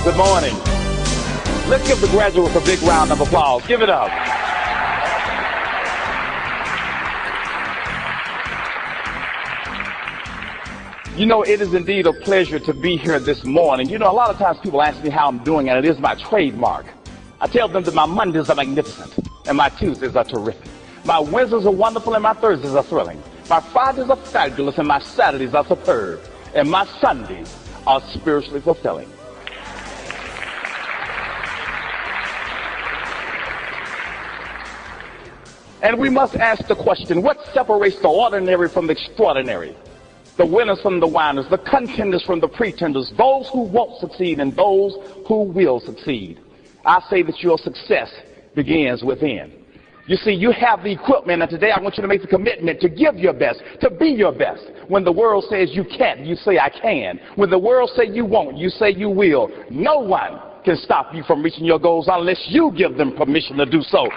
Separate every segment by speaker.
Speaker 1: Good morning. Let's give the graduates a big round of applause. Give it up. You know, it is indeed a pleasure to be here this morning. You know, a lot of times people ask me how I'm doing, and it is my trademark. I tell them that my Mondays are magnificent, and my Tuesdays are terrific. My Wednesdays are wonderful, and my Thursdays are thrilling. My Fridays are fabulous, and my Saturdays are superb. And my Sundays are spiritually fulfilling. And we must ask the question, what separates the ordinary from the extraordinary? The winners from the whiners, the contenders from the pretenders, those who won't succeed and those who will succeed. I say that your success begins within. You see, you have the equipment, and today I want you to make the commitment to give your best, to be your best. When the world says you can't, you say I can. When the world says you won't, you say you will. No one can stop you from reaching your goals unless you give them permission to do so.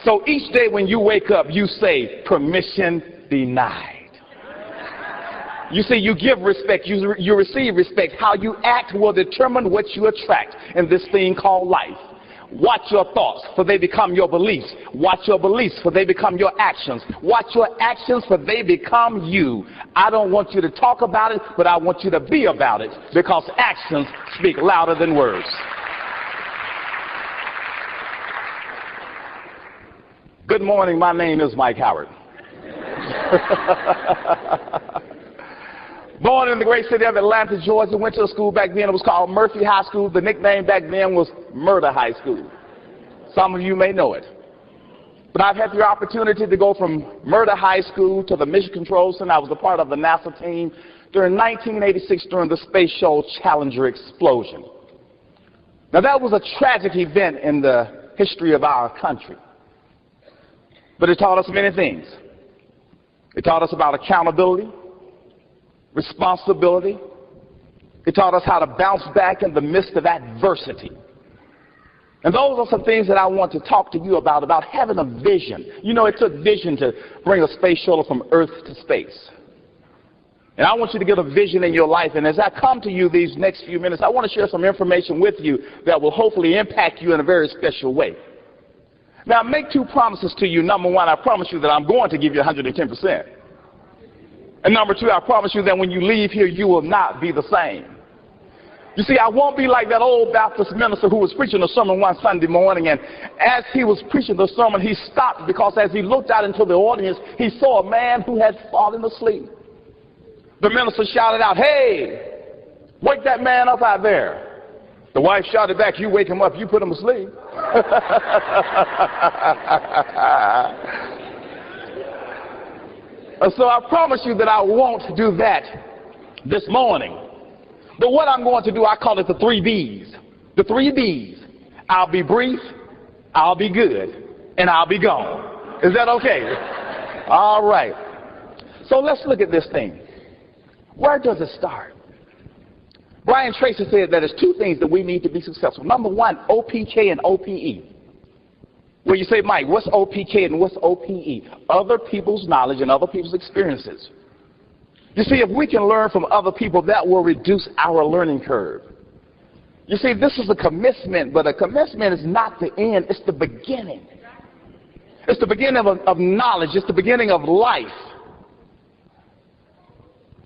Speaker 1: So each day when you wake up, you say, permission denied. You see, you give respect, you receive respect. How you act will determine what you attract in this thing called life. Watch your thoughts, for they become your beliefs. Watch your beliefs, for they become your actions. Watch your actions, for they become you. I don't want you to talk about it, but I want you to be about it, because actions speak louder than words. Good morning, my name is Mike Howard. Born in the great city of Atlanta, Georgia, went to a school back then. It was called Murphy High School. The nickname back then was Murder High School. Some of you may know it. But I've had the opportunity to go from Murder High School to the Mission Control Center. I was a part of the NASA team during 1986 during the Space Shuttle Challenger explosion. Now that was a tragic event in the history of our country. But it taught us many things. It taught us about accountability, responsibility. It taught us how to bounce back in the midst of adversity. And those are some things that I want to talk to you about having a vision. You know, it took vision to bring a space shuttle from Earth to space. And I want you to get a vision in your life. And as I come to you these next few minutes, I want to share some information with you that will hopefully impact you in a very special way. Now, I make two promises to you. Number one, I promise you that I'm going to give you 110%. And number two, I promise you that when you leave here, you will not be the same. You see, I won't be like that old Baptist minister who was preaching a sermon one Sunday morning, and as he was preaching the sermon, he stopped because as he looked out into the audience, he saw a man who had fallen asleep. The minister shouted out, "Hey, wake that man up out there." The wife shouted back, "You wake him up, you put him asleep." So I promise you that I won't do that this morning. But what I'm going to do, I call it the 3 B's. The 3 B's. I'll be brief, I'll be good, and I'll be gone. Is that okay? All right. So let's look at this thing. Where does it start? Brian Tracy said that there's 2 things that we need to be successful. Number one, OPK and OPE. Well, you say, Mike, what's OPK and what's OPE? Other people's knowledge and other people's experiences. You see, if we can learn from other people, that will reduce our learning curve. You see, this is a commencement, but a commencement is not the end. It's the beginning. It's the beginning of knowledge. It's the beginning of life.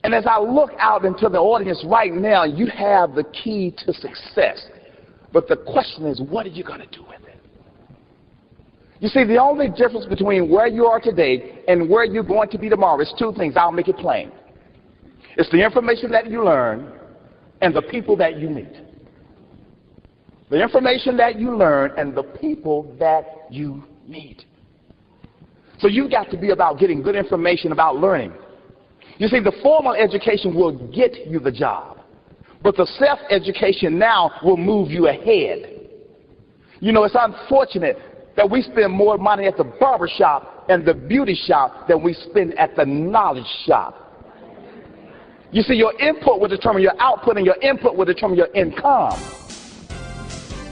Speaker 1: And as I look out into the audience right now, you have the key to success. But the question is, what are you going to do with it? You see, the only difference between where you are today and where you're going to be tomorrow is 2 things. I'll make it plain. It's the information that you learn and the people that you meet. The information that you learn and the people that you meet. So you've got to be about getting good information, about learning. You see, the formal education will get you the job, but the self-education now will move you ahead. You know, it's unfortunate that we spend more money at the barber shop and the beauty shop than we spend at the knowledge shop. You see, your input will determine your output, and your input will determine your income.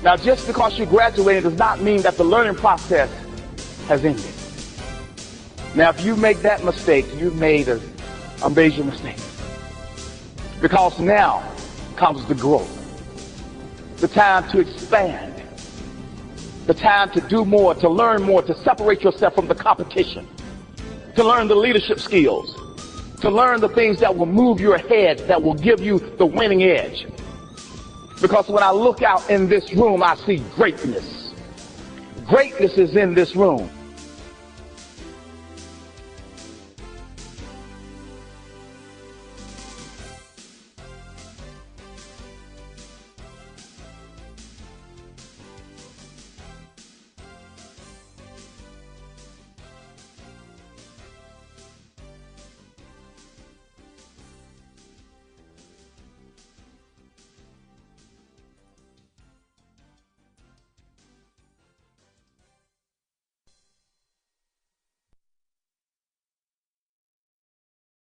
Speaker 1: Now, just because you graduated does not mean that the learning process has ended. Now, if you make that mistake, you've made a major mistake. Because now comes the growth, the time to expand, the time to do more, to learn more, to separate yourself from the competition, to learn the leadership skills, to learn the things that will move your ahead, that will give you the winning edge. Because when I look out in this room, I see greatness. Greatness is in this room.